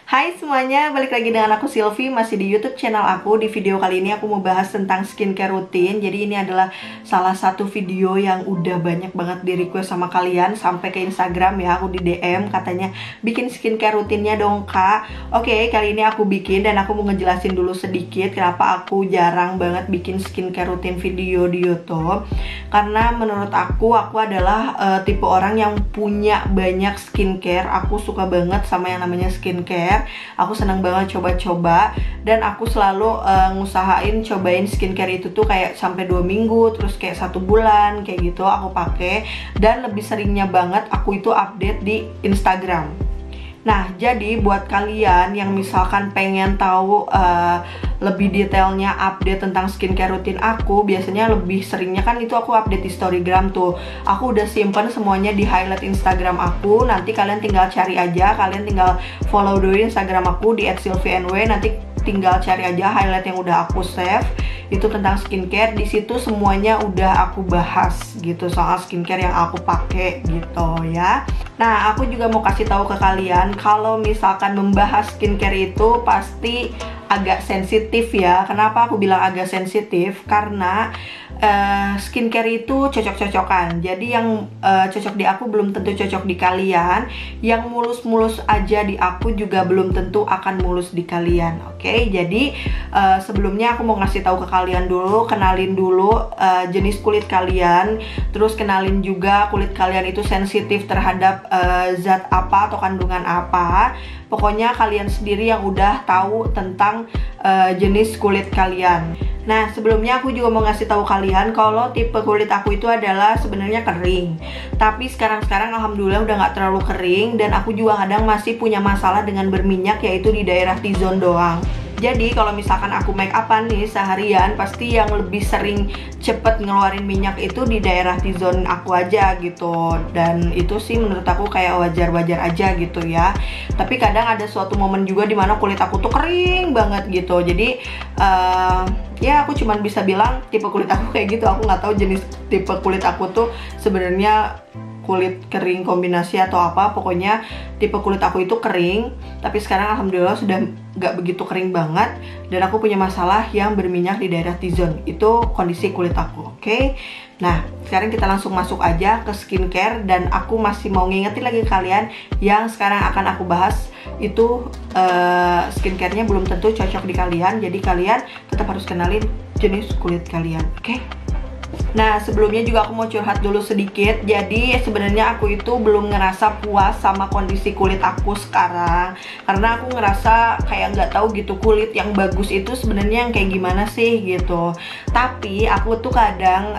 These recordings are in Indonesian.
Hai semuanya, balik lagi dengan aku Silvi, masih di YouTube channel aku. Di video kali ini aku mau bahas tentang skincare rutin. Jadi ini adalah salah satu video yang udah banyak banget di request sama kalian. Sampai ke Instagram ya, aku di DM katanya bikin skincare rutinnya dong kak. Oke, kali ini aku bikin dan aku mau ngejelasin dulu sedikit kenapa aku jarang banget bikin skincare rutin video di YouTube. Karena menurut aku adalah tipe orang yang punya banyak skincare. Aku suka banget sama yang namanya skincare. Aku senang banget coba-coba dan aku selalu ngusahain cobain skincare itu tuh kayak sampai 2 minggu, terus kayak 1 bulan kayak gitu aku pakai. Dan lebih seringnya banget aku itu update di Instagram. Nah, jadi buat kalian yang misalkan pengen tahu lebih detailnya update tentang skincare rutin aku, biasanya lebih seringnya kan itu aku update di Storygram tuh. Aku udah simpen semuanya di highlight Instagram aku. Nanti kalian tinggal cari aja, kalian tinggal follow dulu Instagram aku di @silvinw. Nanti tinggal cari aja highlight yang udah aku save itu tentang skincare. Di situ semuanya udah aku bahas gitu soal skincare yang aku pakai gitu ya. Nah, aku juga mau kasih tahu ke kalian kalau misalkan membahas skincare itu pasti agak sensitif ya. Kenapa aku bilang agak sensitif? Karena skincare itu cocok-cocokan. Jadi yang cocok di aku belum tentu cocok di kalian. Yang mulus-mulus aja di aku juga belum tentu akan mulus di kalian. Oke, jadi sebelumnya aku mau ngasih tahu ke kalian dulu, kenalin dulu jenis kulit kalian. Terus kenalin juga kulit kalian itu sensitif terhadap zat apa atau kandungan apa. Pokoknya kalian sendiri yang udah tahu tentang jenis kulit kalian. Nah, sebelumnya aku juga mau ngasih tahu kalian kalau tipe kulit aku itu adalah sebenarnya kering. Tapi sekarang alhamdulillah udah nggak terlalu kering. Dan aku juga kadang masih punya masalah dengan berminyak, yaitu di daerah T-zone doang. Jadi kalau misalkan aku make upan nih seharian, pasti yang lebih sering cepet ngeluarin minyak itu di daerah T-zone aku aja gitu. Dan itu sih menurut aku kayak wajar-wajar aja gitu ya. Tapi kadang ada suatu momen juga dimana kulit aku tuh kering banget gitu. Jadi ya aku cuman bisa bilang tipe kulit aku kayak gitu. Aku nggak tahu jenis tipe kulit aku tuh sebenarnya kulit kering kombinasi atau apa. Pokoknya tipe kulit aku itu kering. Tapi sekarang alhamdulillah sudah gak begitu kering banget. Dan aku punya masalah yang berminyak di daerah T-zone. Itu kondisi kulit aku, oke? Nah, sekarang kita langsung masuk aja ke skincare. Dan aku masih mau ngingetin lagi ke kalian yang sekarang akan aku bahas itu skincare-nya belum tentu cocok di kalian. Jadi kalian tetap harus kenalin jenis kulit kalian, oke? Nah, sebelumnya juga aku mau curhat dulu sedikit. Jadi sebenarnya aku itu belum ngerasa puas sama kondisi kulit aku sekarang. Karena aku ngerasa kayak nggak tahu gitu kulit yang bagus itu sebenarnya yang kayak gimana sih gitu. Tapi aku tuh kadang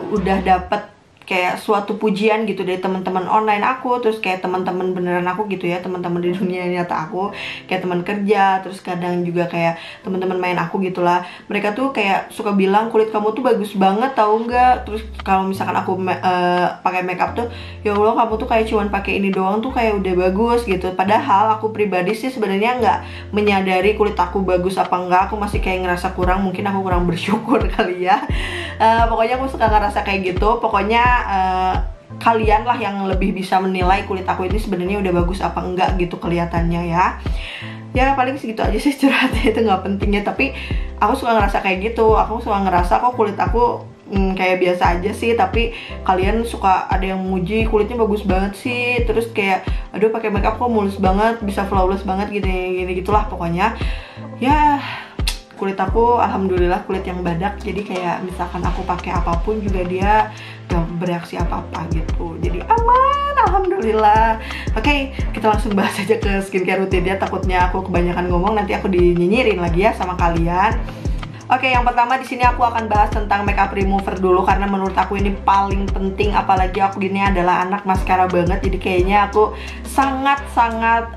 udah dapet kayak suatu pujian gitu dari teman-teman online aku, terus kayak teman-teman beneran aku gitu ya, teman-teman di dunia nyata aku, kayak teman kerja, terus kadang juga kayak teman-teman main aku gitulah. Mereka tuh kayak suka bilang kulit kamu tuh bagus banget tahu nggak. Terus kalau misalkan aku pakai makeup tuh, ya Allah kamu tuh kayak cuman pakai ini doang tuh kayak udah bagus gitu. Padahal aku pribadi sih sebenarnya nggak menyadari kulit aku bagus apa enggak. Aku masih kayak ngerasa kurang, mungkin aku kurang bersyukur kali ya. Pokoknya aku suka ngerasa kayak gitu. Pokoknya kalian lah yang lebih bisa menilai kulit aku ini sebenarnya udah bagus apa enggak gitu kelihatannya ya. Ya paling segitu aja sih curhatnya, itu nggak pentingnya. Tapi aku suka ngerasa kayak gitu. Aku suka ngerasa kok kulit aku kayak biasa aja sih, tapi kalian suka ada yang muji kulitnya bagus banget sih. Terus kayak aduh pakai makeup kok mulus banget, bisa flawless banget gini gitulah pokoknya. Ya kulit aku alhamdulillah kulit yang badak. Jadi kayak misalkan aku pakai apapun juga dia gak bereaksi apa-apa gitu. Jadi aman alhamdulillah. Oke, kita langsung bahas aja ke skincare rutinnya. Takutnya aku kebanyakan ngomong nanti aku dinyinyirin lagi ya sama kalian. Oke, yang pertama di sini aku akan bahas tentang makeup remover dulu karena menurut aku ini paling penting, apalagi aku ini adalah anak maskara banget. Jadi kayaknya aku sangat-sangat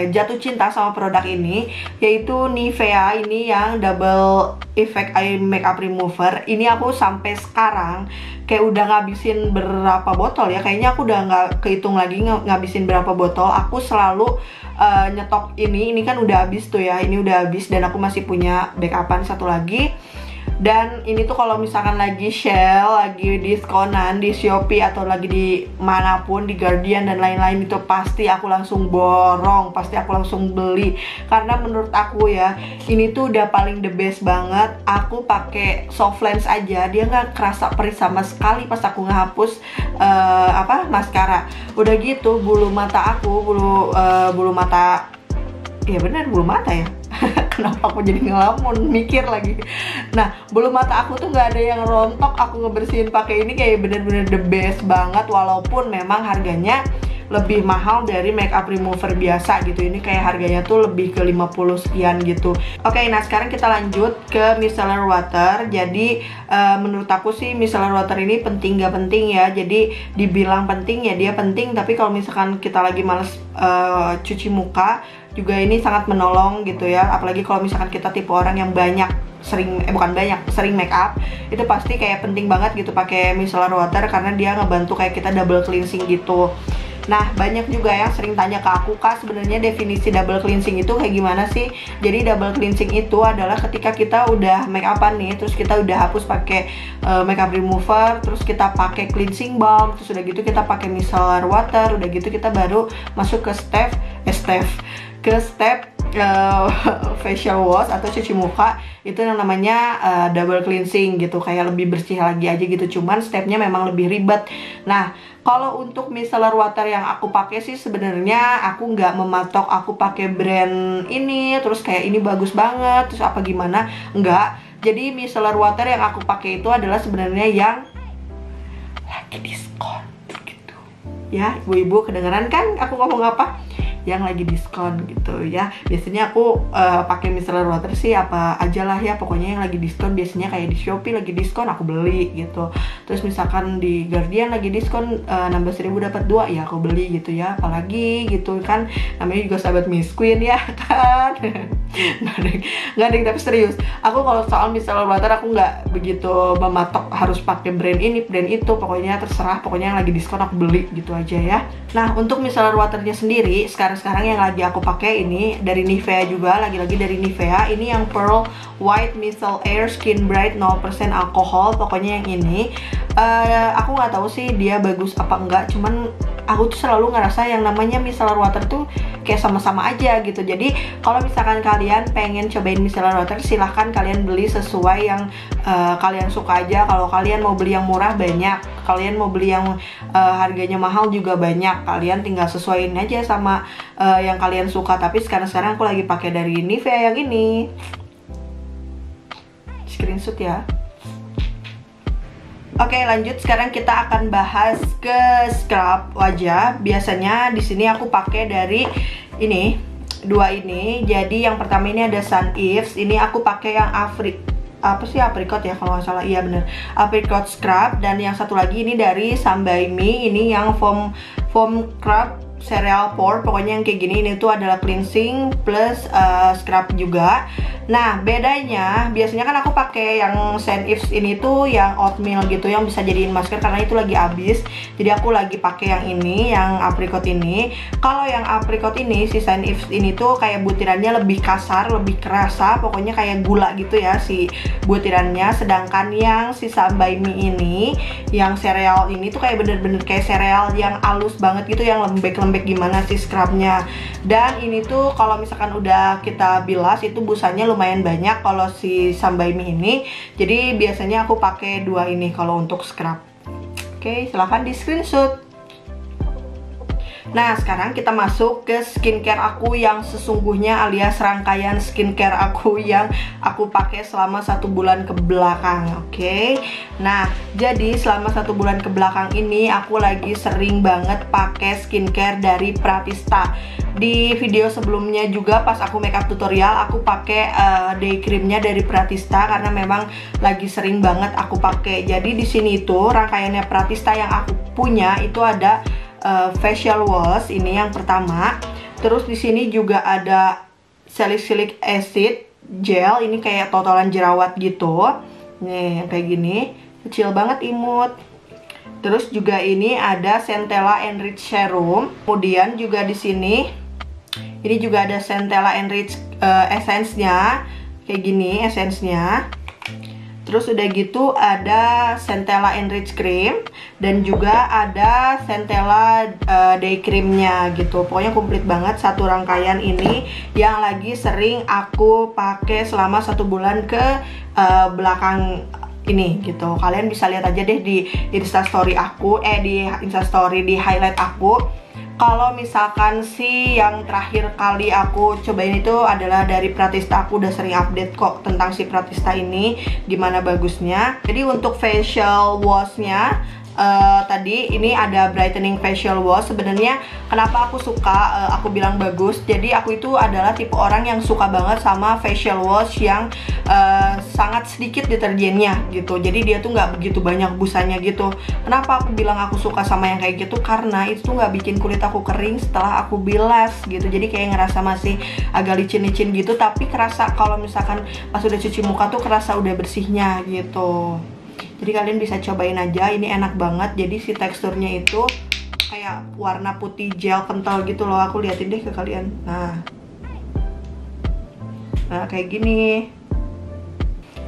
jatuh cinta sama produk ini, yaitu Nivea ini yang double effect eye makeup remover. Ini aku sampai sekarang kayak udah ngabisin berapa botol ya. Kayaknya aku udah nggak kehitung lagi ngabisin berapa botol. Aku selalu nyetok ini kan udah habis tuh ya. Ini udah habis dan aku masih punya backupan satu lagi. Dan ini tuh kalau misalkan lagi sale, lagi diskonan di Shopee atau lagi di manapun, di Guardian dan lain-lain, itu pasti aku langsung borong, pasti aku langsung beli. Karena menurut aku ya, ini tuh udah paling the best banget. Aku pakai soft lens aja, dia nggak kerasa perih sama sekali pas aku ngehapus maskara. Udah gitu bulu mata aku, bulu mata, ya benar bulu mata ya. Kenapa aku jadi ngelamun, mikir lagi. Nah, bulu mata aku tuh nggak ada yang rontok. Aku ngebersihin pakai ini kayak bener-bener the best banget. Walaupun memang harganya lebih mahal dari makeup remover biasa gitu. Ini kayak harganya tuh lebih ke 50 sekian gitu. Oke, nah sekarang kita lanjut ke micellar water. Jadi menurut aku sih micellar water ini penting gak penting ya. Jadi dibilang penting ya dia penting, tapi kalau misalkan kita lagi males cuci muka juga ini sangat menolong gitu ya. Apalagi kalau misalkan kita tipe orang yang sering make up, itu pasti kayak penting banget gitu pakai micellar water karena dia ngebantu kayak kita double cleansing gitu. Nah, banyak juga yang sering tanya ke aku, Kak, sebenarnya definisi double cleansing itu kayak gimana sih? Jadi double cleansing itu adalah ketika kita udah make upan nih, terus kita udah hapus pakai makeup remover, terus kita pakai cleansing balm, terus udah gitu kita pakai micellar water, udah gitu kita baru masuk ke step facial wash atau cuci muka. Itu yang namanya double cleansing gitu, kayak lebih bersih lagi aja gitu. Cuman stepnya memang lebih ribet. Nah, kalau untuk micellar water yang aku pakai sih sebenarnya aku nggak mematok aku pakai brand ini terus kayak ini bagus banget terus apa gimana, enggak. Jadi micellar water yang aku pakai itu adalah sebenarnya yang lagi diskon gitu ya. Ibu-ibu kedengeran kan aku ngomong apa? Yang lagi diskon gitu ya. Biasanya aku pakai micellar water sih apa aja lah ya, pokoknya yang lagi diskon. Biasanya kayak di Shopee lagi diskon aku beli gitu. Terus misalkan di Guardian lagi diskon 16.000 dapat 2 ya aku beli gitu ya. Apalagi gitu kan, namanya juga sahabat Miss Queen ya kan. Nggak ada, tapi serius. Aku kalau soal micellar water aku nggak begitu mematok harus pakai brand ini, brand itu. Pokoknya terserah, pokoknya yang lagi diskon aku beli gitu aja ya. Nah, untuk micellar waternya sendiri sekarang yang lagi aku pakai ini dari Nivea juga, lagi-lagi dari Nivea. Ini yang Pearl White Micellar Air Skin Bright 0% alkohol. Pokoknya yang ini aku nggak tahu sih dia bagus apa enggak, cuman aku tuh selalu ngerasa yang namanya micellar water tuh kayak sama-sama aja gitu. Jadi kalau misalkan kalian pengen cobain micellar water, silahkan kalian beli sesuai yang kalian suka aja. Kalau kalian mau beli yang murah banyak, kalian mau beli yang harganya mahal juga banyak. Kalian tinggal sesuaiin aja sama yang kalian suka. Tapi sekarang aku lagi pakai dari Nivea yang ini. Screenshot ya. Oke, lanjut. Sekarang kita akan bahas ke scrub wajah. Biasanya di sini aku pakai dari ini, dua ini. Jadi yang pertama ini ada Sun Eves. Ini aku pakai yang apricot ya kalau nggak salah. Iya bener, apricot scrub. Dan yang satu lagi ini dari Sun By Me. Ini yang foam scrub cereal pore. Pokoknya yang kayak gini. Ini tuh adalah cleansing plus scrub juga. Nah, bedanya biasanya kan aku pakai yang Sun Eves ini tuh yang oatmeal gitu, yang bisa jadiin masker karena itu lagi habis. Jadi aku lagi pakai yang ini, yang apricot ini. Kalau yang apricot ini, si Sun Eves ini tuh kayak butirannya lebih kasar, lebih kerasa, pokoknya kayak gula gitu ya si butirannya. Sedangkan yang si Sun By Me ini, yang sereal ini tuh kayak bener-bener kayak sereal yang halus banget gitu, yang lembek-lembek gimana si scrubnya. Dan ini tuh kalau misalkan udah kita bilas itu busanya lumayan banyak kalau si Sun By Me ini. Jadi biasanya aku pakai dua ini kalau untuk scrub. Oke, silahkan di screenshot. Nah, sekarang kita masuk ke skincare aku yang sesungguhnya, alias rangkaian skincare aku yang aku pakai selama 1 bulan ke belakang. Oke. Nah, jadi selama 1 bulan ke belakang ini aku lagi sering banget pakai skincare dari Pratista. Di video sebelumnya juga pas aku makeup tutorial aku pakai day creamnya dari Pratista karena memang lagi sering banget aku pakai. Jadi di sini itu rangkaiannya Pratista yang aku punya itu ada facial wash ini yang pertama. Terus di sini juga ada salicylic acid gel, ini kayak totalan jerawat gitu. Nih, yang kayak gini, kecil banget imut. Terus juga ini ada Centella Enrich Serum. Kemudian juga di sini ini juga ada Centella Enrich essence-nya. Kayak gini essence-nya. Terus udah gitu ada Centella Enrich Cream dan juga ada Centella Day Creamnya gitu. Pokoknya komplit banget satu rangkaian ini yang lagi sering aku pakai selama 1 bulan ke belakang ini gitu. Kalian bisa lihat aja deh di instastory aku, di instastory di highlight aku. Kalau misalkan sih yang terakhir kali aku cobain itu adalah dari Pratista. Aku udah sering update kok tentang si Pratista ini, gimana bagusnya. Jadi untuk facial washnya tadi ini ada brightening facial wash. Sebenarnya kenapa aku suka, aku bilang bagus, jadi aku itu adalah tipe orang yang suka banget sama facial wash yang sangat sedikit deterjennya gitu. Jadi dia tuh nggak begitu banyak busanya gitu. Kenapa aku bilang aku suka sama yang kayak gitu? Karena itu tuh nggak bikin kulit aku kering setelah aku bilas gitu. Jadi kayak ngerasa masih agak licin-licin gitu, tapi kerasa kalau misalkan pas udah cuci muka tuh kerasa udah bersihnya gitu. Jadi kalian bisa cobain aja, ini enak banget. Jadi si teksturnya itu kayak warna putih gel kental gitu loh. Aku liatin deh ke kalian. Nah kayak gini.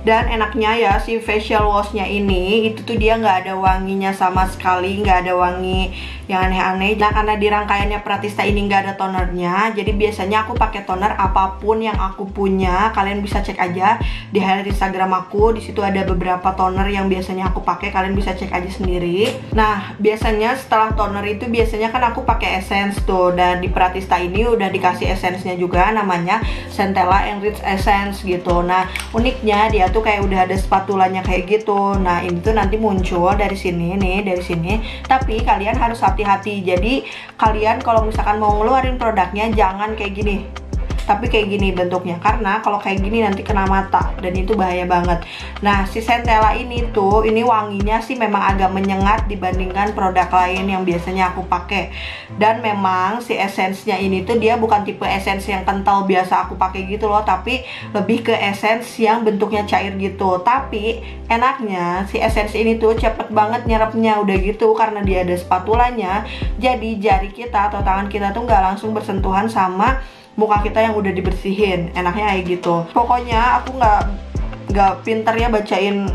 Dan enaknya ya si facial washnya ini itu tuh dia nggak ada wanginya sama sekali, nggak ada wangi yang aneh-aneh. Nah karena di rangkaiannya Pratista ini nggak ada tonernya, jadi biasanya aku pakai toner apapun yang aku punya. Kalian bisa cek aja di highlight Instagram aku, di situ ada beberapa toner yang biasanya aku pakai. Kalian bisa cek aja sendiri. Nah biasanya setelah toner itu biasanya kan aku pakai essence tuh, dan di Pratista ini udah dikasih essence-nya juga, namanya Centella Enrich Essence gitu. Nah uniknya dia tuh kayak udah ada spatulanya kayak gitu. Nah ini tuh nanti muncul dari sini nih, dari sini. Tapi kalian harus hati-hati. Jadi kalian kalau misalkan mau ngeluarin produknya jangan kayak gini, tapi kayak gini bentuknya, karena kalau kayak gini nanti kena mata dan itu bahaya banget. Nah si Centella ini tuh, ini wanginya sih memang agak menyengat dibandingkan produk lain yang biasanya aku pakai. Dan memang si essence-nya ini tuh dia bukan tipe essence yang kental biasa aku pakai gitu loh, tapi lebih ke essence yang bentuknya cair gitu. Tapi enaknya si essence ini tuh cepet banget nyerapnya, udah gitu karena dia ada spatulanya, jadi jari kita atau tangan kita tuh nggak langsung bersentuhan sama muka kita yang udah dibersihin. Enaknya kayak gitu. Pokoknya aku nggak pinter ya bacain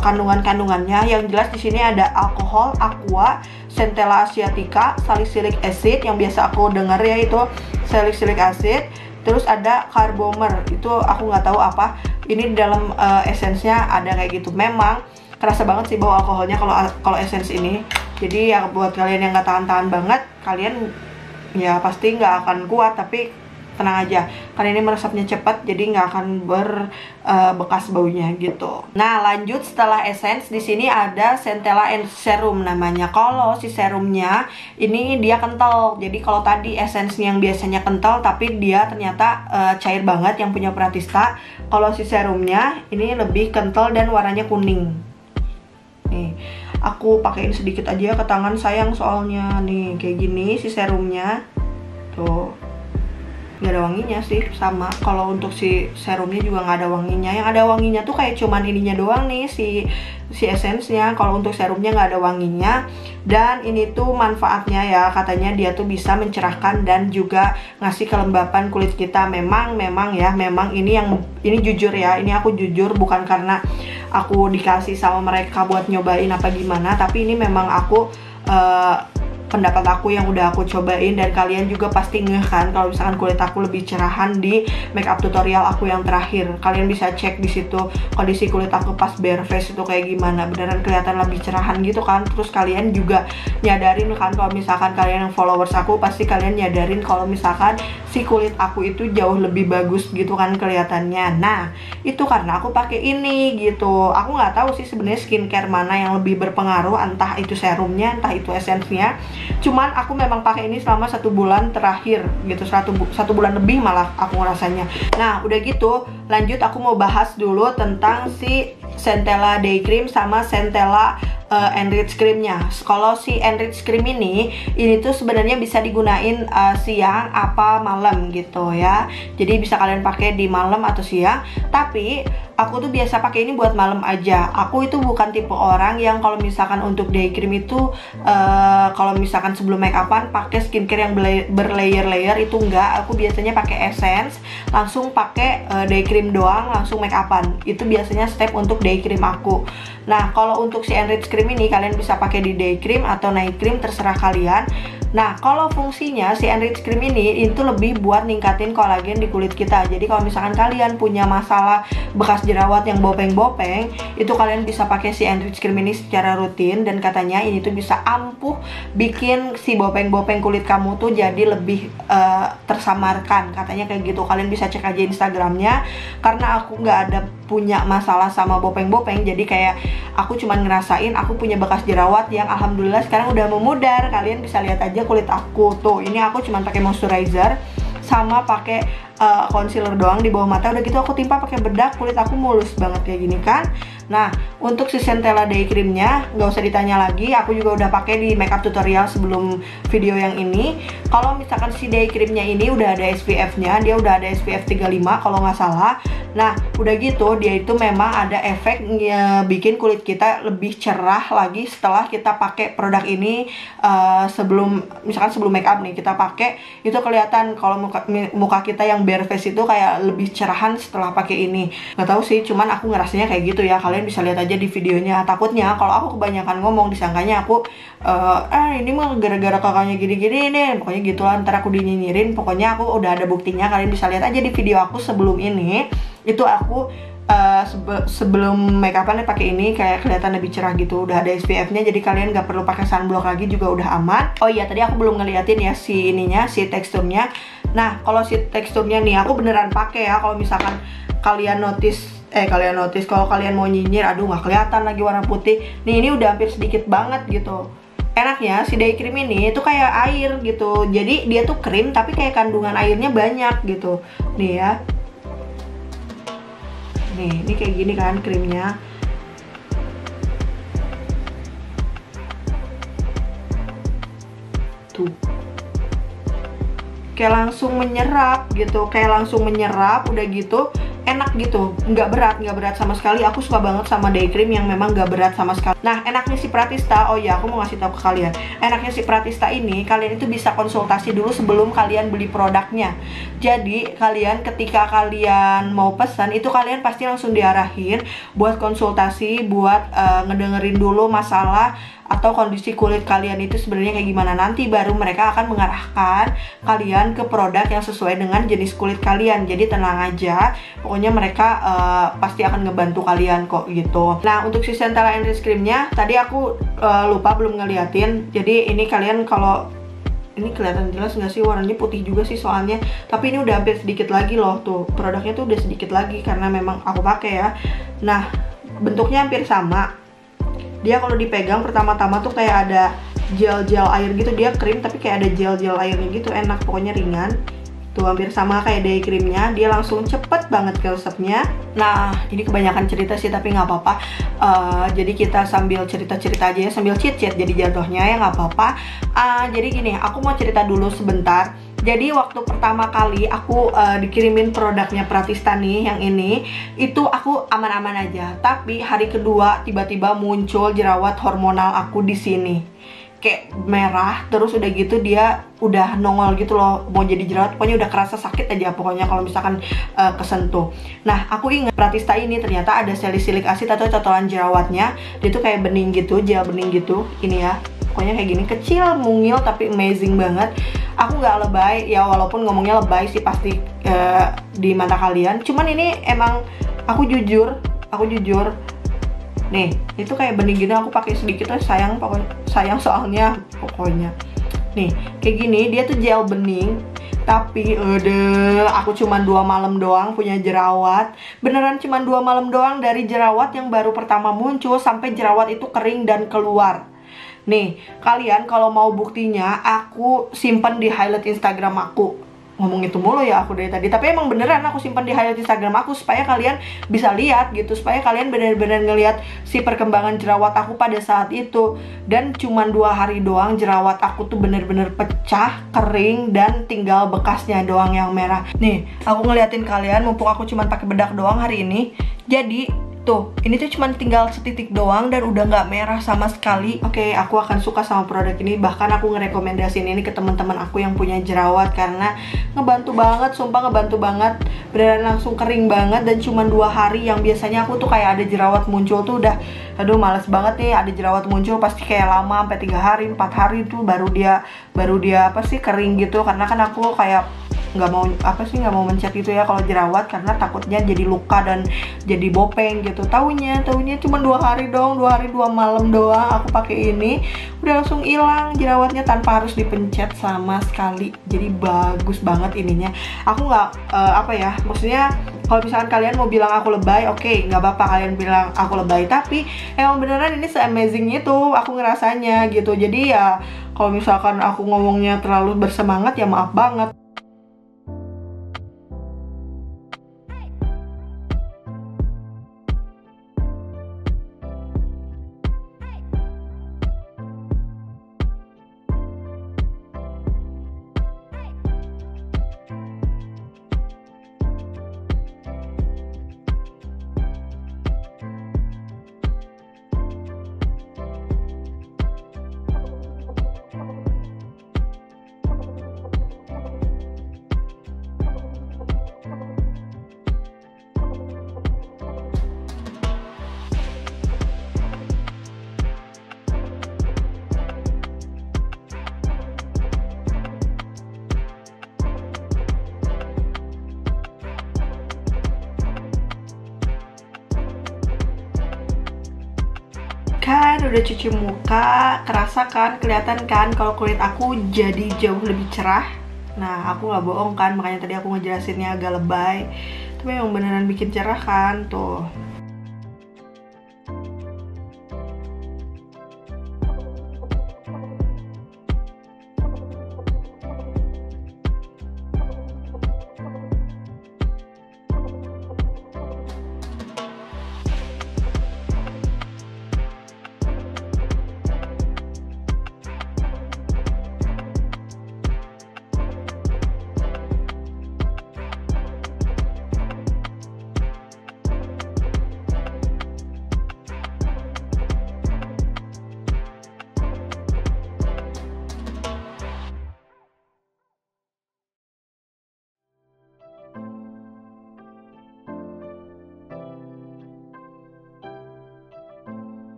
kandungannya. Yang jelas di sini ada alkohol, aqua, Centella asiatica, salicylic acid yang biasa aku denger ya itu salicylic acid. Terus ada carbomer, itu aku nggak tahu apa. Ini di dalam essence-nya ada kayak gitu. Memang kerasa banget sih bau alkoholnya kalau essence ini. Jadi ya buat kalian yang nggak tahan-tahan banget, kalian ya pasti nggak akan kuat, tapi tenang aja, karena ini meresapnya cepat, jadi nggak akan berbekas baunya gitu. Nah lanjut setelah essence, di sini ada Centella Serum namanya. Kalau si serumnya ini dia kental, jadi kalau tadi essence yang biasanya kental, tapi dia ternyata cair banget yang punya Pratista. Kalau si serumnya ini lebih kental dan warnanya kuning. Nih aku pakein sedikit aja ke tangan, sayang soalnya. Nih kayak gini si serumnya tuh, nggak ada wanginya sih. Sama kalau untuk si serumnya juga nggak ada wanginya. Yang ada wanginya tuh kayak cuman ininya doang nih, si essence-nya. Kalau untuk serumnya nggak ada wanginya. Dan ini tuh manfaatnya ya, katanya dia tuh bisa mencerahkan dan juga ngasih kelembapan kulit kita. Memang ini jujur ya, ini aku jujur, bukan karena aku dikasih sama mereka buat nyobain apa gimana, tapi ini memang aku pendapat aku yang udah aku cobain. Dan kalian juga pasti ngeh kan kalau misalkan kulit aku lebih cerahan di makeup tutorial aku yang terakhir. Kalian bisa cek di situ kondisi kulit aku pas bare face itu kayak gimana, beneran kelihatan lebih cerahan gitu kan. Terus kalian juga nyadarin kan, kalau misalkan kalian yang followers aku, pasti kalian nyadarin kalau misalkan si kulit aku itu jauh lebih bagus gitu kan kelihatannya. Nah itu karena aku pakai ini gitu. Aku nggak tahu sih sebenarnya skincare mana yang lebih berpengaruh, entah itu serumnya, entah itu essence-nya. Cuman aku memang pakai ini selama 1 bulan terakhir gitu, 1 bulan lebih malah aku ngerasanya. Nah udah gitu lanjut, aku mau bahas dulu tentang si Centella Day Cream sama Centella enrich creamnya. Kalau si enrich cream ini tuh sebenarnya bisa digunain siang apa malam gitu ya. Jadi bisa kalian pakai di malam atau siang. Tapi aku tuh biasa pakai ini buat malam aja. Aku itu bukan tipe orang yang kalau misalkan untuk day cream itu kalau misalkan sebelum make upan pakai skincare yang berlayer-layer, itu enggak. Aku biasanya pakai essence, langsung pakai day cream doang, langsung make upan. Itu biasanya step untuk day cream aku. Nah, kalau untuk si enrich cream ini kalian bisa pakai di day cream atau night cream, terserah kalian. Nah, kalau fungsinya si enrich cream ini itu lebih buat ningkatin kolagen di kulit kita. Jadi kalau misalkan kalian punya masalah bekas jerawat yang bopeng-bopeng, itu kalian bisa pakai si enrich cream ini secara rutin, dan katanya ini tuh bisa ampuh bikin si bopeng-bopeng kulit kamu tuh jadi lebih tersamarkan. Katanya kayak gitu. Kalian bisa cek aja Instagramnya, karena aku nggak ada punya masalah sama bopeng-bopeng, jadi kayak aku cuman ngerasain aku punya bekas jerawat yang alhamdulillah sekarang udah memudar. Kalian bisa lihat aja kulit aku tuh, ini aku cuman pakai moisturizer sama pakai concealer doang di bawah mata. Udah gitu aku timpa pakai bedak, kulit aku mulus banget kayak gini kan. Nah, untuk si Centella Day Creamnya nggak usah ditanya lagi, aku juga udah pakai di makeup tutorial sebelum video yang ini. Kalau misalkan si Day Creamnya ini udah ada SPF-nya, dia udah ada SPF 35 kalau nggak salah. Nah, udah gitu dia itu memang ada efek bikin kulit kita lebih cerah lagi setelah kita pakai produk ini. Misalkan sebelum makeup nih kita pakai, itu kelihatan kalau muka kita yang bare face itu kayak lebih cerahan setelah pakai ini. Nggak tahu sih, cuman aku ngerasanya kayak gitu ya. Kalian bisa lihat aja di videonya. Takutnya kalau aku kebanyakan ngomong disangkanya aku ini mah gara-gara kakaknya gini-gini nih, pokoknya gitulah, ntar aku dinyinyirin. Pokoknya aku udah ada buktinya, kalian bisa lihat aja di video aku sebelum ini. Itu aku sebelum make upan pakai ini kayak kelihatan lebih cerah gitu. Udah ada SPF-nya, jadi kalian nggak perlu pakai sunblock lagi, juga udah aman. Oh iya, tadi aku belum ngeliatin ya si teksturnya. Nah, kalau si teksturnya nih aku beneran pakai ya. Kalau misalkan kalian notice kalau kalian mau nyinyir, aduh nggak kelihatan lagi warna putih. Nih, ini udah hampir sedikit banget gitu. Enaknya si day cream ini tuh kayak air gitu. Jadi dia tuh krim tapi kayak kandungan airnya banyak gitu. Nih ya. Nih, ini kayak gini kan krimnya. Tuh. Kayak langsung menyerap gitu, udah gitu enak gitu, nggak berat sama sekali. Aku suka banget sama day cream yang memang nggak berat sama sekali. Nah, enaknya si Pratista, oh ya aku mau ngasih tahu ke kalian, enaknya si Pratista ini kalian itu bisa konsultasi dulu sebelum kalian beli produknya. Jadi kalian ketika kalian mau pesan itu kalian pasti langsung diarahin buat konsultasi, buat ngedengerin dulu masalah atau kondisi kulit kalian itu sebenarnya kayak gimana. Nanti baru mereka akan mengarahkan kalian ke produk yang sesuai dengan jenis kulit kalian. Jadi tenang aja, pokoknya mereka pasti akan ngebantu kalian kok gitu. Nah, untuk si Centella Enrich Creamnya tadi aku lupa belum ngeliatin. Jadi ini kalian kalau ini kelihatan jelas nggak sih, warnanya putih juga sih soalnya. Tapi ini udah hampir sedikit lagi loh, tuh produknya tuh udah sedikit lagi karena memang aku pakai ya. Nah, bentuknya hampir sama. Dia kalau dipegang pertama-tama tuh kayak ada gel-gel air gitu. Dia krim tapi kayak ada gel-gel airnya gitu, enak, pokoknya ringan. Tuh hampir sama kayak day creamnya, dia langsung cepet banget resepnya. Nah, ini kebanyakan cerita sih tapi nggak apa-apa. Jadi kita sambil cerita-cerita aja ya, sambil chit-chat jadi jatuhnya ya, nggak apa-apa. Jadi gini, aku mau cerita dulu sebentar. Jadi waktu pertama kali aku dikirimin produknya Pratista nih, yang ini, itu aku aman-aman aja. Tapi hari kedua tiba-tiba muncul jerawat hormonal aku di sini. Kayak merah, terus udah gitu dia udah nongol gitu loh, mau jadi jerawat. Pokoknya udah kerasa sakit aja pokoknya kalau misalkan kesentuh. Nah, aku ingat Pratista ini ternyata ada salicylic acid atau cotolan jerawatnya. Dia tuh kayak bening gitu, gel bening gitu. Ini ya, pokoknya kayak gini, kecil, mungil, tapi amazing banget. Aku nggak lebay ya, walaupun ngomongnya lebay sih pasti di mata kalian. Cuman ini emang aku jujur. Nih, itu kayak bening gini, aku pakai sedikit aja, sayang soalnya pokoknya. Nih, kayak gini, dia tuh gel bening. Tapi aku cuma 2 malam doang punya jerawat. Beneran cuma 2 malam doang, dari jerawat yang baru pertama muncul sampai jerawat itu kering dan keluar. Nih, kalian kalau mau buktinya, aku simpen di highlight Instagram aku. ngomong itu mulu ya aku dari tadi. Tapi emang beneran aku simpan di highlight Instagram aku supaya kalian bisa lihat gitu, supaya kalian benar-benar ngelihat si perkembangan jerawat aku pada saat itu. Dan cuman 2 hari doang jerawat aku tuh bener-bener pecah, kering, dan tinggal bekasnya doang yang merah. Nih, aku ngeliatin kalian mumpung aku cuman pakai bedak doang hari ini. Jadi tuh, ini tuh cuma tinggal setitik doang dan udah nggak merah sama sekali. Oke, aku akan suka sama produk ini. Bahkan aku ngerekomendasiin ini ke teman-teman aku yang punya jerawat karena ngebantu banget, sumpah ngebantu banget. Beneran langsung kering banget dan cuma 2 hari. Yang biasanya aku tuh kayak ada jerawat muncul tuh udah, aduh males banget nih ada jerawat muncul, pasti kayak lama sampai 3 hari, 4 hari tuh baru dia apa sih kering gitu. Karena kan aku kayak nggak mau mencet itu ya kalau jerawat, karena takutnya jadi luka dan jadi bopeng gitu. Taunya cuma 2 hari dong, 2 hari 2 malam doang aku pakai ini udah langsung hilang jerawatnya tanpa harus dipencet sama sekali. Jadi bagus banget ininya. Aku nggak maksudnya kalau misalkan kalian mau bilang aku lebay, oke, nggak apa-apa kalian bilang aku lebay, tapi emang beneran ini se-amazing itu aku ngerasanya gitu. Jadi ya kalau misalkan aku ngomongnya terlalu bersemangat ya maaf banget. Kan udah cuci muka, kerasa kan, kelihatan kan kalau kulit aku jadi jauh lebih cerah. Nah, aku nggak bohong kan, makanya tadi aku ngejelasinnya agak lebay. Tapi emang beneran bikin cerah kan, tuh.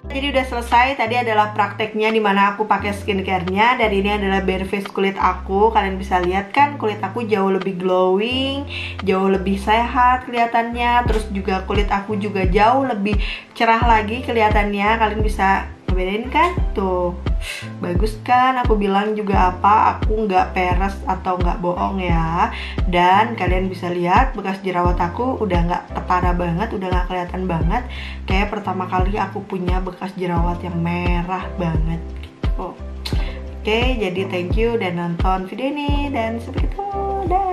Jadi udah selesai, tadi adalah prakteknya dimana aku pakai skincare-nya. Dan ini adalah bare face kulit aku. Kalian bisa lihat kan kulit aku jauh lebih glowing, jauh lebih sehat kelihatannya. Terus juga kulit aku juga jauh lebih cerah lagi kelihatannya. Kalian bisa bedain kan? Tuh, bagus kan? Aku bilang juga apa, aku nggak peres atau nggak bohong ya. Dan kalian bisa lihat bekas jerawat aku udah nggak parah banget, udah nggak kelihatan banget kayak pertama kali aku punya bekas jerawat yang merah banget gitu. Oke, jadi thank you dan nonton video ini dan sampai ketemu. Dah.